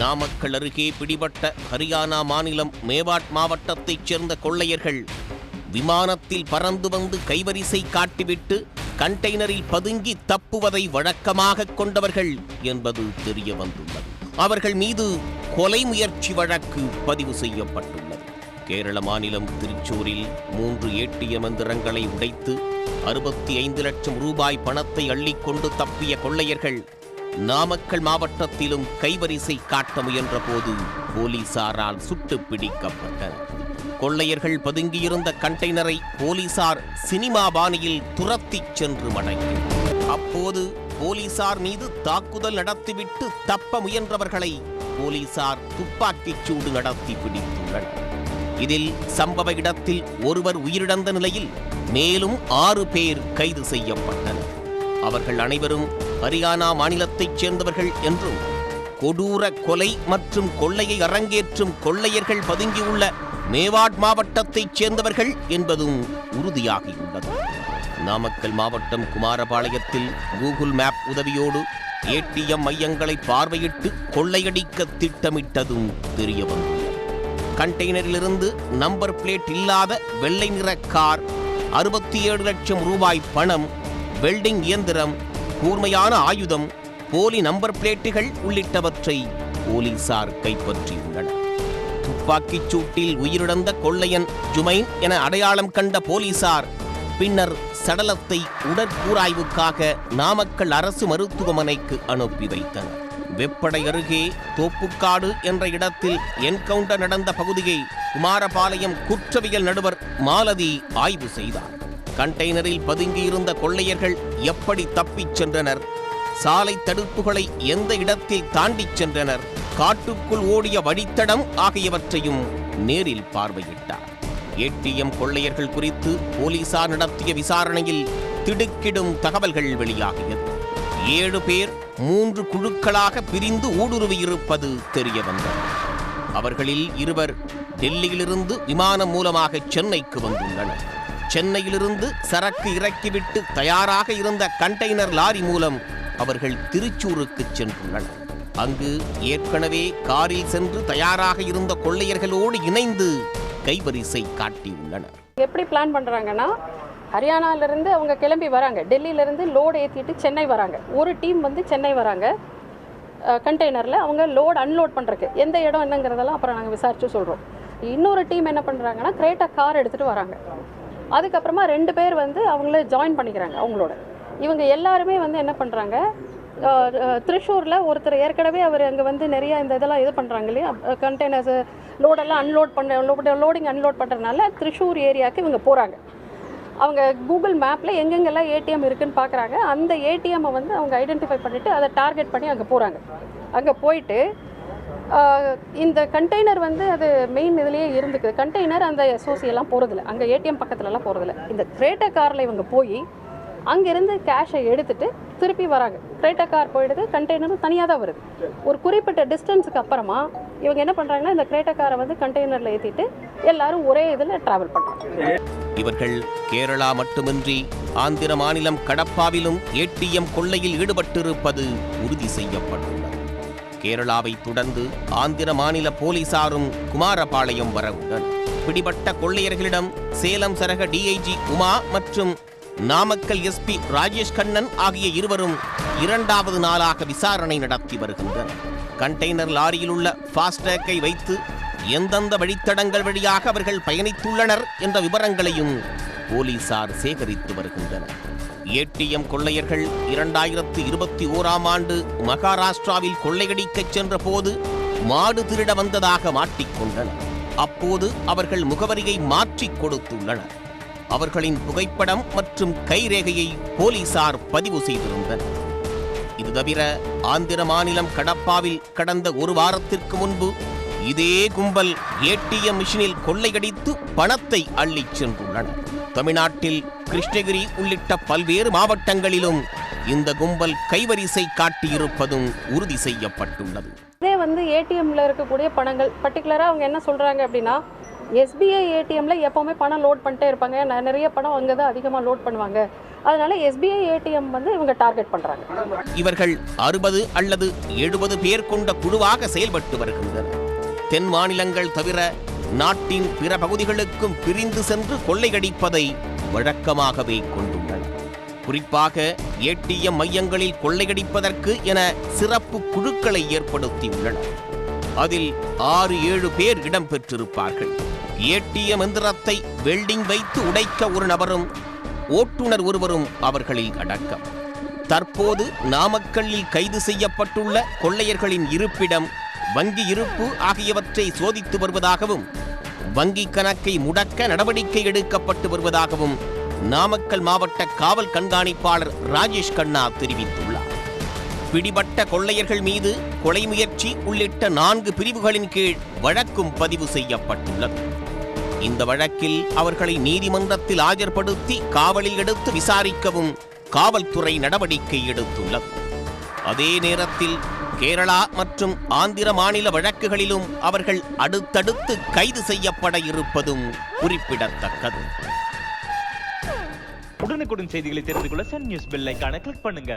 நாமக்கல் அருகே பிடிபட்ட ஹரியானா மாநிலம் மேவாட் மாவட்டத்தைச் சேர்ந்த கொள்ளையர்கள் விமானத்தில் பறந்து வந்து கைவரிசை காட்டிவிட்டு கண்டெய்னரில் பதுங்கி தப்புவதை வழக்கமாக கொண்டவர்கள் என்பது தெரிய வந்துள்ளது. அவர்கள் மீது கொலை முயற்சி வழக்கு பதிவு செய்யப்பட்டுள்ளது. கேரள மாநிலம் திருச்சூரில் 3 ATM எந்திரங்களை உடைத்து 65 லட்சம் ரூபாய் பணத்தை அள்ளிக்கொண்டு தப்பிய கொள்ளையர்கள் நாமக்கல் மாவட்டத்திலும் கைவரிசை காட்ட முயன்ற போது போலீசாரால் சுட்டு பிடிக்கப்பட்டனர். கொள்ளையர்கள் பதுங்கியிருந்த கண்டெய்னரை போலீசார் சினிமா பாணியில் துரத்திச் சென்று மடங்கினர். அப்போது போலீசார் மீது தாக்குதல் நடத்திவிட்டு தப்ப முயன்றவர்களை போலீசார் துப்பாக்கிச் சூடு நடத்தி பிடித்துள்ளனர். இதில் சம்பவ இடத்தில் ஒருவர் உயிரிழந்த நிலையில் மேலும் 6 பேர் கைது செய்யப்பட்டனர். அவர்கள் அனைவரும் ஹரியானா மாநிலத்தைச் சேர்ந்தவர்கள் என்றும் கொடூர கொலை மற்றும் கொள்ளையை அரங்கேற்றும் கொள்ளையர்கள் பதுங்கியுள்ள மேவாட் மாவட்டத்தைச் சேர்ந்தவர்கள் என்பதும் உறுதியாகியுள்ளது. நாமக்கல் மாவட்டம் குமாரபாளையத்தில் கூகுள் மேப் உதவியோடு ATM மையங்களை பார்வையிட்டு கொள்ளையடிக்க திட்டமிட்டதும் தெரிய வந்துள்ளது. கண்டெய்னரிலிருந்து நம்பர் பிளேட் இல்லாத வெள்ளை நிற கார், 67 லட்சம் ரூபாய் பணம், வெல்டிங் இயந்திரம், கூர்மையான ஆயுதம், போலி நம்பர் பிளேட்டுகள் உள்ளிட்டவற்றை போலீசார் கைப்பற்றியுள்ளனர். துப்பாக்கிச் சூட்டில் உயிரிழந்த கொள்ளையன் ஜுமைன் என அடையாளம் கண்ட போலீசார் பின்னர் சடலத்தை உடற்கூராய்வுக்காக நாமக்கல் அரசு மருத்துவமனைக்கு அனுப்பி வைத்தனர். வெப்படை அருகே தோப்புக்காடு என்ற இடத்தில் என்கவுண்டர் நடந்த பகுதியை குமாரபாளையம் குற்றவியல் நடுவர் மாலதி ஆய்வு செய்தார். கண்டெய்னரில் பதுங்கியிருந்த கொள்ளையர்கள் எப்படி தப்பிச் சென்றனர், சாலை தடுப்புகளை எந்த இடத்தில் தாண்டிச் சென்றனர், காட்டுக்குள் ஓடிய வழித்தடம் ஆகியவற்றையும் நேரில் பார்வையிட்டார். ATM கொள்ளையர்கள் குறித்து போலீசார் நடத்திய விசாரணையில் திடுக்கிடும் தகவல்கள் வெளியாகியது. 7 பேர் 3 குழுக்களாக பிரிந்து ஊடுருவியிருப்பது தெரிய வந்தது. அவர்களில் 2 டெல்லியிலிருந்து விமானம் மூலமாக சென்னைக்கு வந்துள்ளனர். சென்னையிலிருந்து சரக்கு இறக்கிவிட்டு தயாராக இருந்த கண்டெய்னர் லாரி மூலம் அவர்கள் திருச்சூருக்கு சென்றுள்ளனர். அங்கு ஏற்கனவே காரில் சென்று தயாராக இருந்த கொள்ளையர்களோடு இணைந்து கைவரிசை காட்டியுள்ளனர். எப்படி பிளான் பண்றாங்கன்னா, ஹரியானாவிலிருந்து அவங்க கிளம்பி வராங்க, டெல்லியிலேருந்து லோடு ஏற்றிட்டு சென்னை வராங்க. ஒரு டீம் வந்து சென்னை வராங்க, கண்டெய்னரில் அவங்க லோடு அன்லோட் பண்ணுறதுக்கு எந்த இடம் என்னங்கிறதெல்லாம் அப்புறம் நாங்கள் விசாரித்து சொல்கிறோம். இன்னொரு டீம் என்ன பண்ணுறாங்கன்னா, கிரேட்டா கார் எடுத்துகிட்டு வராங்க. அதுக்கப்புறமா 2 பேர் வந்து அவங்கள ஜாயின் பண்ணிக்கிறாங்க அவங்களோட. இவங்க எல்லாருமே வந்து என்ன பண்ணுறாங்க, திருச்சூரில் ஒருத்தர் ஏற்கனவே அவர் அங்கே வந்து நிறைய இந்த இதெல்லாம் இது பண்ணுறாங்க இல்லையா, கண்டெய்னர்ஸ் லோடெல்லாம் அன்லோட் லோடிங் அன்லோட் பண்ணுறதுனால திருச்சூர் ஏரியாவுக்கு இவங்க போகிறாங்க. அவங்க கூகுள் மேப்பில் எங்கெங்கெல்லாம் ATM இருக்குதுன்னு பார்க்குறாங்க. அந்த ATM-ஐ வந்து அவங்க ஐடென்டிஃபை பண்ணிவிட்டு அதை டார்கெட் பண்ணி அங்கே போகிறாங்க. அங்கே போயிட்டு இந்த கண்டெய்னர் வந்து அது மெயின் இதுலேயே இருந்துக்குது. கண்டெய்னர் அந்த எல்லாம் போகிறதில்ல, அங்கே ATM பக்கத்துலலாம் போகிறதில்ல. இந்த கிரேட்டா காரில் இவங்க போய் அங்கேருந்து கேஷை எடுத்துகிட்டு திருப்பி வராங்க. கிரேட்டா கார் போயிடுது, கண்டெய்னரும் தனியாக தான் வருது. ஒரு குறிப்பிட்ட டிஸ்டன்ஸுக்கு அப்புறமா இவங்க என்ன பண்ணுறாங்கன்னா, இந்த கிரேட்டா காரை வந்து கண்டெய்னரில் ஏற்றிட்டு எல்லாரும் ஒரே இதில் ட்ராவல் பண்ணுறாங்க. இவர்கள் கேரளா மட்டுமின்றி ஆந்திர மாநிலம் கடப்பாவிலும் ATM கொள்ளையில் ஈடுபட்டிருப்பது உறுதி செய்யப்பட்டுள்ளது. கேரளாவை தொடர்ந்து ஆந்திர மாநில போலீசாரும் குமாரபாளையம் வரவுள்ளனர். பிடிபட்ட கொள்ளையர்களிடம் சேலம் சரக DIG உமா மற்றும் நாமக்கல் SP ராஜேஷ் கண்ணன் ஆகிய இருவரும் 2வது நாளாக விசாரணை நடத்தி வருகின்றனர். கண்டெய்னர் லாரியில் உள்ள ஃபாஸ்டேக்கை வைத்து எந்தெந்த வழித்தடங்கள் வழியாக அவர்கள் பயணித்துள்ளனர் என்ற விவரங்களையும் போலீசார் சேகரித்து வருகின்றனர். ATM கொள்ளையர்கள் 2021ஆம் ஆண்டு மகாராஷ்டிராவில் கொள்ளையடிக்கச் சென்ற போது மாடு திருட வந்ததாக மாட்டிக்கொண்டனர். அப்போது அவர்கள் முகவரியை மாற்றிக் கொடுத்துள்ளனர். அவர்களின் புகைப்படம் மற்றும் கைரேகையை போலீசார் பதிவு செய்திருந்தனர். இது தவிர ஆந்திர மாநிலம் கடப்பாவில் கடந்த 1 வாரத்திற்கு முன்பு இதே கும்பல் ATM மிஷினில் கொள்ளையடித்து பணத்தை அள்ளிச் சென்றுள்ளனர். தமிழ்நாட்டில் கிருஷ்ணகிரி உள்ளிட்ட பல்வேறு மாவட்டங்களிலும் இந்த கும்பல் கைவரிசை காட்டியிருப்பதும் உறுதி செய்யப்பட்டுள்ளது. இதே வந்து ATM-ல இருக்கக்கூடிய பணங்கள் பர்டிகுலராக அவங்க என்ன சொல்கிறாங்க அப்படின்னா, SBI ATM-ல எப்போவுமே பணம் லோட் பண்ணிட்டே இருப்பாங்க, நிறைய பணம் அங்கே தான் அதிகமாக லோட் பண்ணுவாங்க அதனால எஸ்பிஐ ஏடிஎம் வந்து இவங்க டார்கெட் பண்ணுறாங்க. இவர்கள் 60 அல்லது 70 பேர் கொண்ட குழுவாக செயல்பட்டு வருகின்றனர். தென் மாநிலங்கள் தவிர நாட்டின் பிற பகுதிகளுக்கும் பிரிந்து சென்று கொள்ளையடிப்பதை வழக்கமாகவே கொண்டுள்ளனர். குறிப்பாக ஏடிஎம் மையங்களில் கொள்ளையடிப்பதற்கு என சிறப்பு குழுக்களை ஏற்படுத்தியுள்ளனர். அதில் 6-7 பேர் இடம்பெற்றிருப்பார்கள். ஏடிஎம் எந்திரத்தை வெல்டிங் வைத்து உடைக்க ஒரு நபரும் ஓட்டுநர் ஒருவரும் அவர்களில் அடக்கம். தற்போது நாமக்கல்லில் கைது செய்யப்பட்டுள்ள கொள்ளையர்களின் இருப்பிடம், வங்கி இருப்பு ஆகியவற்றை சோதித்து வருவதாகவும் வங்கி கணக்கை முடக்க நடவடிக்கை எடுக்கப்பட்டு வருவதாகவும் நாமக்கல் மாவட்ட காவல் கண்காணிப்பாளர் ராஜேஷ் கண்ணா தெரிவித்துள்ளார். பிடிபட்ட கொள்ளையர்கள் மீது கொலை முயற்சி உள்ளிட்ட 4 பிரிவுகளின் கீழ் வழக்கும் பதிவு செய்யப்பட்டுள்ளது. இந்த வழக்கில் அவர்களை நீதிமன்றத்தில் ஆஜர்படுத்தி காவலில் எடுத்து விசாரிக்கவும் காவல்துறை நடவடிக்கை எடுத்துள்ளது. அதே நேரத்தில் கேரளா மற்றும் ஆந்திர மாநில வழக்குகளிலும் அவர்கள் அடுத்தடுத்து கைது செய்யப்பட இருப்பதும் குறிப்பிடத்தக்கது. உடனுக்குடன் செய்திகளை தெரிந்து கொள்ள சன் நியூஸ் பெல் ஐகானை கிளிக் பண்ணுங்க.